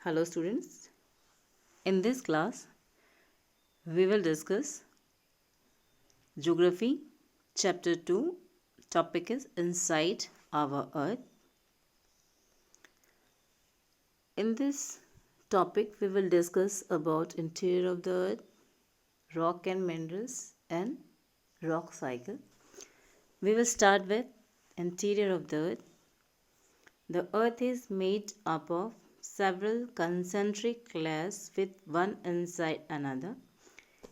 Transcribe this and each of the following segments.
Hello students. In this class, we will discuss Geography Chapter 2. Topic is Inside Our Earth. In this topic, we will discuss about interior of the Earth, rock and minerals and rock cycle. We will start with interior of the Earth. The Earth is made up of several concentric layers with one inside another.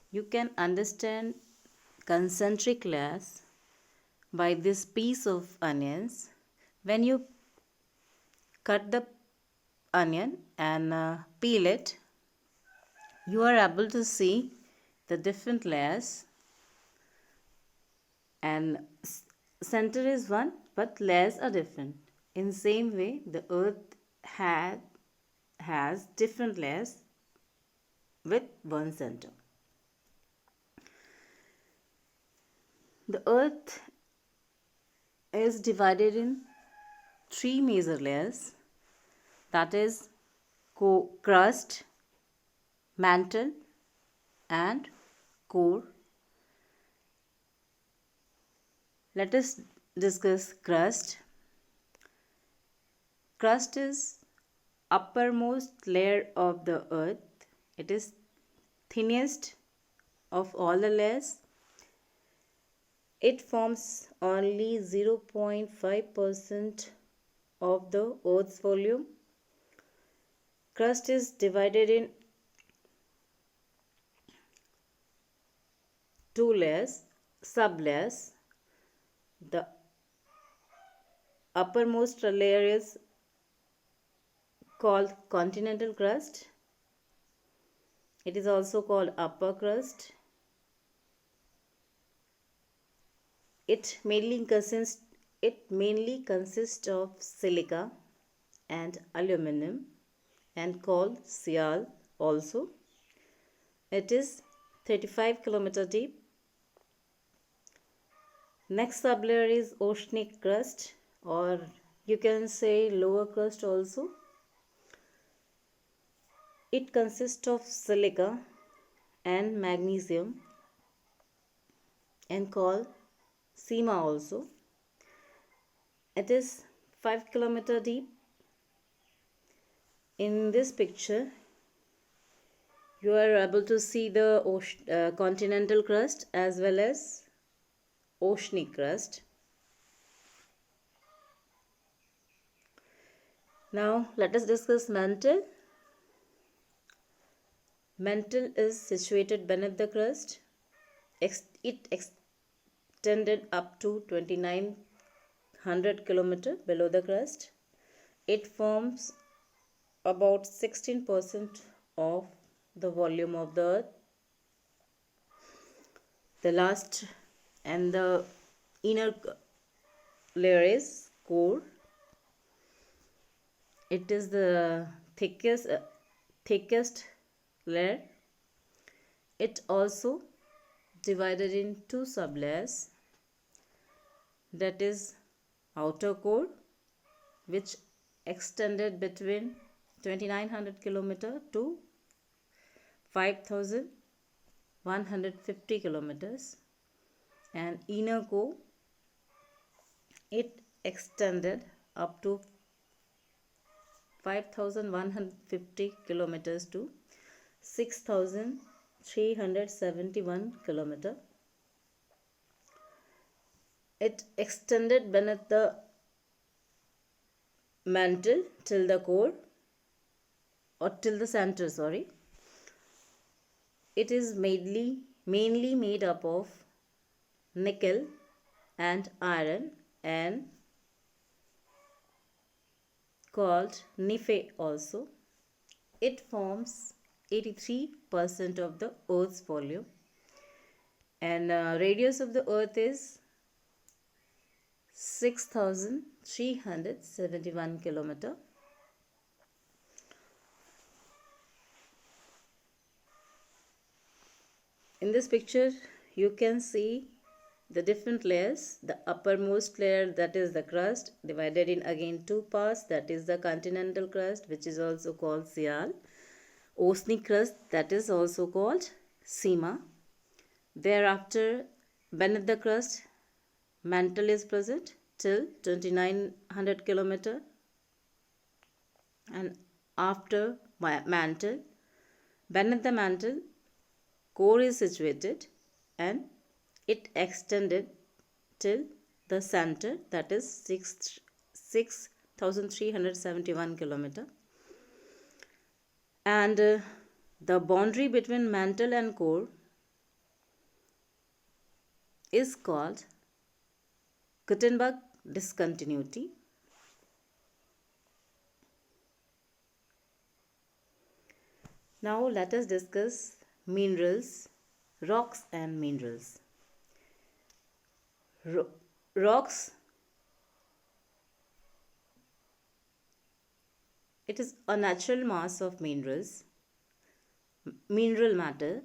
You can understand concentric layers by this piece of onions. When you cut the onion and peel it, you are able to see the different layers, and center is one but layers are different. In same way, the earth has different layers with one center. The earth is divided in three major layers, that is crust, mantle and core. Let us discuss crust. Crust is uppermost layer of the earth. It is thinnest of all the layers. It forms only 0.5% of the earth's volume. Crust is divided in two layers, sub-layers. The uppermost layer is called continental crust. It is also called upper crust. It mainly consists of silica and aluminum and called sial also. It is 35 km deep. Next sublayer is oceanic crust, or you can say lower crust also. It consists of silica and magnesium and called Sima also. It is 5 km deep. In this picture, you are able to see the continental crust as well as oceanic crust. Now let us discuss mantle. Mantle is situated beneath the crust. It extended up to 2900 km below the crust. It forms about 16% of the volume of the earth. The last and the inner layer is core. It is the thickest layer. It also divided in two sublayers, that is outer core, which extended between 2900 km to 5150 km, and inner core, it extended up to 5150 km to 6371 km. It extended beneath the mantle till the core, or till the center, sorry. It is mainly made up of nickel and iron and called Nife also. It forms 83% of the earth's volume, and radius of the earth is 6371 km. In this picture, you can see the different layers. The uppermost layer, that is the crust, divided in again two parts, that is the continental crust, which is also called Sial. Oceanic crust, that is also called Sima. Thereafter, beneath the crust, mantle is present till 2900 kilometer, and after mantle, beneath the mantle, core is situated and it extended till the center, that is 6,371 kilometer, and the boundary between mantle and core is called Gutenberg discontinuity. Now let us discuss minerals, rocks and minerals. Rocks, it is a natural mass of minerals, mineral matter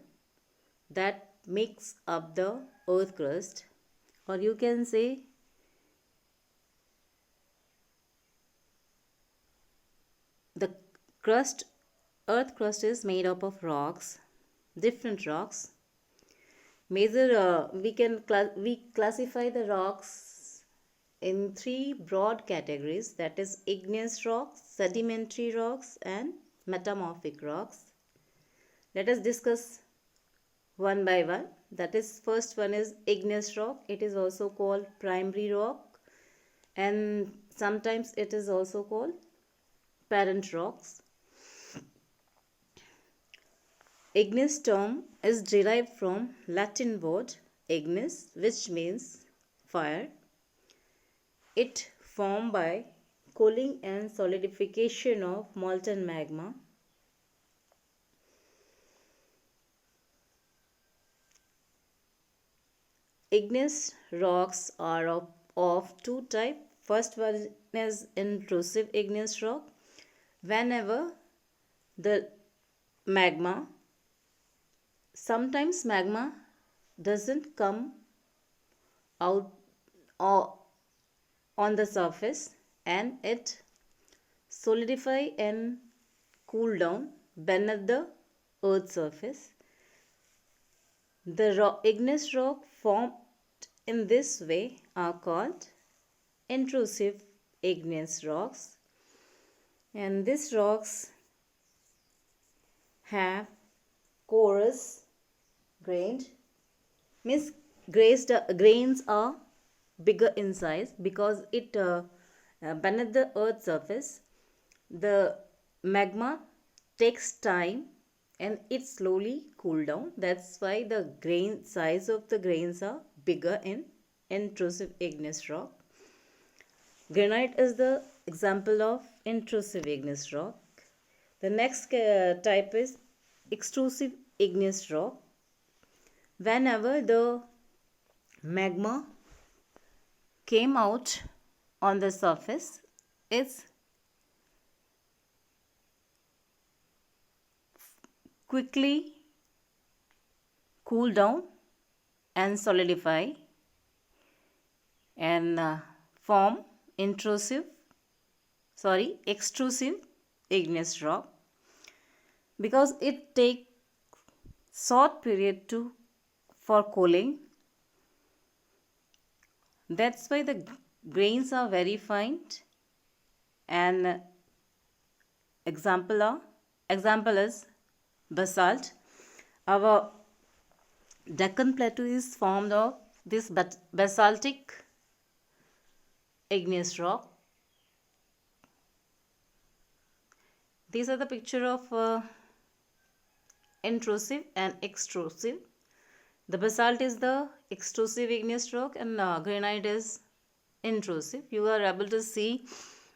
that makes up the earth crust, or you can say the crust, earth crust is made up of rocks, different rocks. We classify the rocks in three broad categories, that is igneous rocks, sedimentary rocks and metamorphic rocks. Let us discuss one by one. That is, first one is igneous rock. It is also called primary rock and sometimes it is also called parent rocks. Igneous term is derived from Latin word ignis, which means fire. It formed by cooling and solidification of molten magma. Igneous rocks are of two types. First one is intrusive igneous rock. Whenever the magma, sometimes magma doesn't come out on the surface and it solidify and cool down beneath the earth's surface. The igneous rock formed in this way are called intrusive igneous rocks, and these rocks have coarse grained, means grains are bigger in size because it beneath the earth's surface the magma takes time and it slowly cool down. That's why the grain size of the grains are bigger in intrusive igneous rock. Granite is the example of intrusive igneous rock. The next type is extrusive igneous rock. Whenever the magma came out on the surface, it's quickly cool down and solidify and form extrusive igneous rock, because it takes short period for cooling. That's why the grains are very fine. And example is basalt. Our Deccan Plateau is formed of this basaltic igneous rock. These are the picture of intrusive and extrusive. The basalt is the extrusive igneous rock and granite is intrusive. You are able to see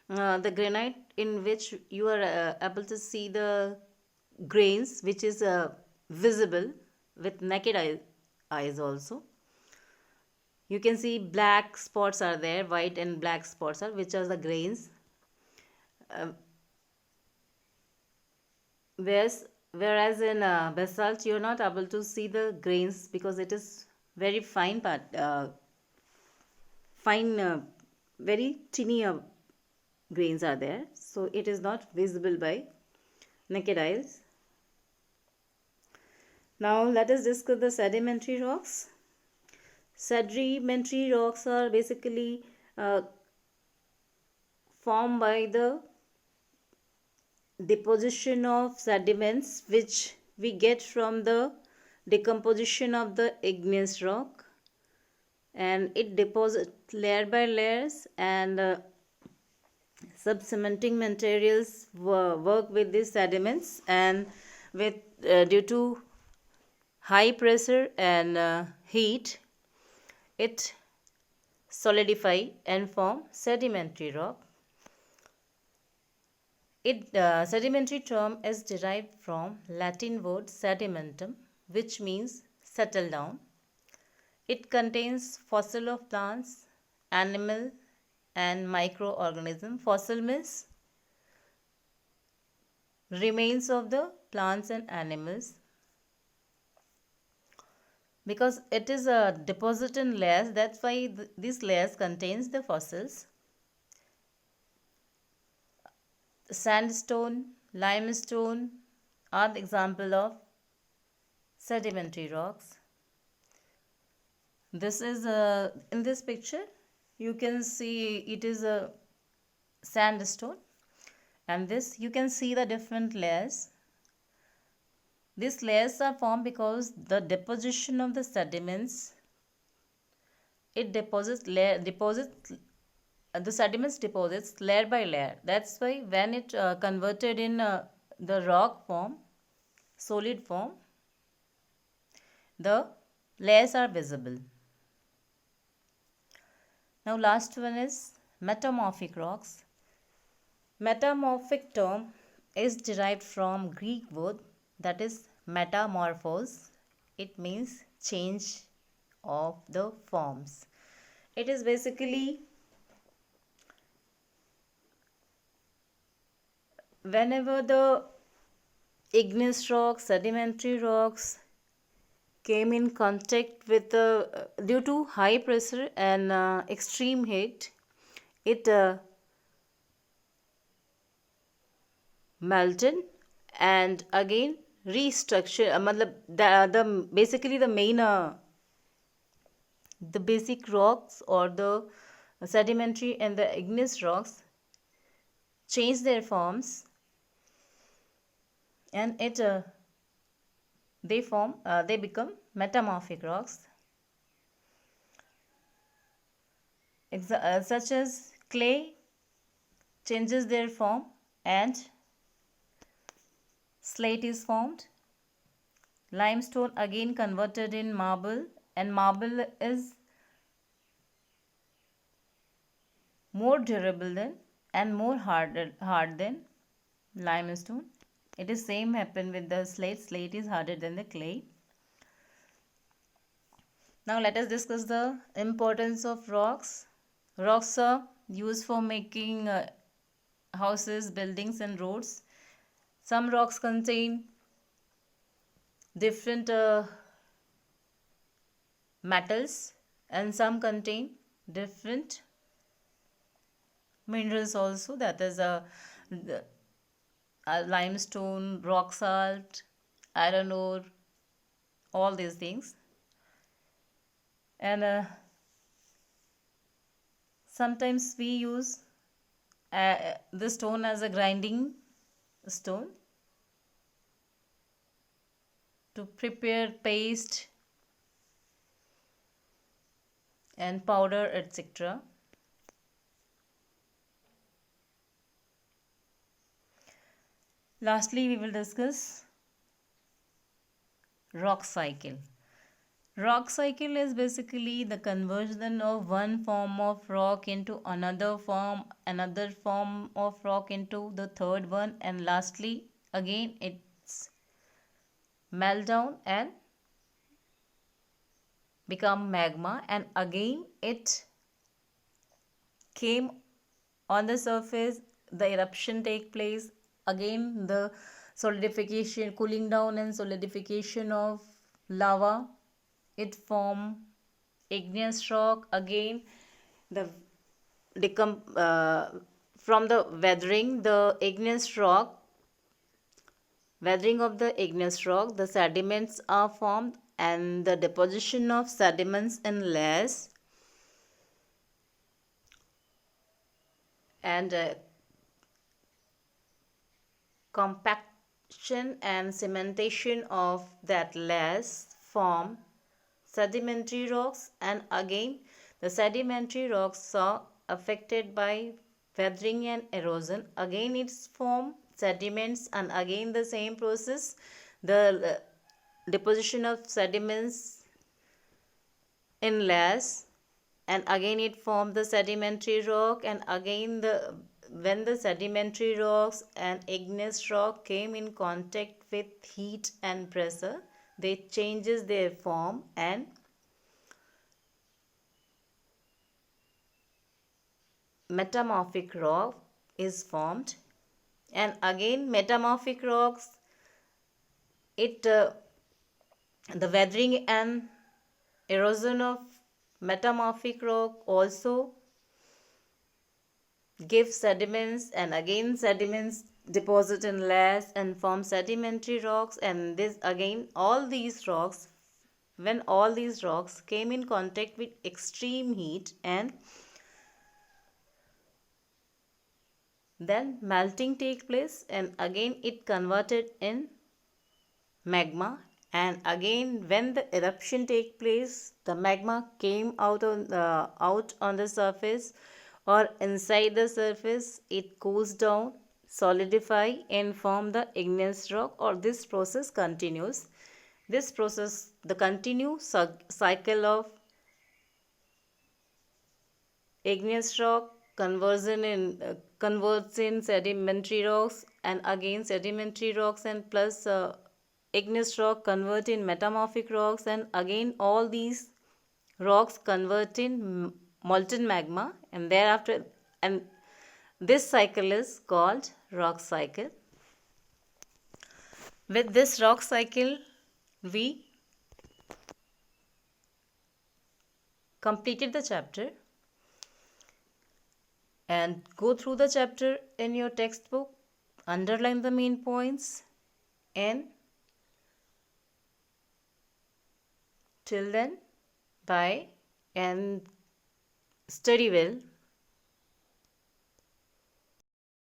the granite in which you are able to see the grains which is visible with naked eyes also. You can see black spots are there, white and black spots are, which are the grains. Whereas in basalt you are not able to see the grains because it is very fine fine, very teeny grains are there, so it is not visible by naked eyes. Now let us discuss the sedimentary rocks. Sedimentary rocks are basically formed by the deposition of sediments which we get from the decomposition of the igneous rock, and it deposits layer by layers, and subcementing materials work with these sediments, and with due to high pressure and heat, it solidify and form sedimentary rock. Sedimentary term is derived from Latin word sedimentum, which means settle down. It contains fossil of plants, animal, and microorganism. Fossil means remains of the plants and animals, because it is a deposit in layers, that's why these layers contains the fossils. Sandstone, limestone are the example of sedimentary rocks. This is in this picture you can see it is a sandstone, and this you can see the different layers. These layers are formed because the deposition of the sediments, it deposits the sediments deposits layer by layer. That's why when it converted in the rock form, solid form, the layers are visible. Now last one is metamorphic rocks. Metamorphic term is derived from Greek word that is metamorphos. It means change of the forms. It is basically whenever the igneous rocks, sedimentary rocks came in contact with the due to high pressure and extreme heat, it melted and again restructure. The basically the main the basic rocks or the sedimentary and the igneous rocks change their forms, and it they become metamorphic rocks. Such as clay changes their form and slate is formed. Limestone again converted in marble, and marble is more durable than and more hard than limestone. It is same happen with the slate. Slate is harder than the clay. Now let us discuss the importance of rocks. Rocks are used for making houses, buildings, and roads. Some rocks contain different metals, and some contain different minerals also. That is limestone, rock salt, iron ore, all these things. And sometimes we use the stone as a grinding stone to prepare paste and powder, etc. Lastly, we will discuss rock cycle. Rock cycle is basically the conversion of one form of rock into another form of rock into the third one, and lastly again it's melt down and become magma, and again it came on the surface, the eruption take place, again the solidification, cooling down and solidification of lava, it form igneous rock, again the from the weathering of the igneous rock, the sediments are formed, and the deposition of sediments in layers and compaction and cementation of that layers form sedimentary rocks. And again, the sedimentary rocks are affected by weathering and erosion. Again, it's form sediments, and again the same process, the deposition of sediments in layers, and again it formed the sedimentary rock. And again, when the sedimentary rocks and igneous rock came in contact with heat and pressure, they changes their form, and metamorphic rock is formed. And again, metamorphic rocks, the weathering and erosion of metamorphic rock also give sediments, and again sediments deposit in layers and form sedimentary rocks. And this again, all these rocks, when all these rocks came in contact with extreme heat, and then melting take place, and again it converted in magma. And again, when the eruption take place, the magma came out on the surface or inside the surface. It cools down, solidify, and form the igneous rock, or this process continues. This process, the continuous cycle of igneous rock converts in sedimentary rocks, and again sedimentary rocks and plus igneous rock convert in metamorphic rocks, and again all these rocks convert in molten magma, and thereafter, and this cycle is called rock cycle. With this rock cycle, we completed the chapter. And go through the chapter in your textbook, underline the main points, and till then, bye, and study well.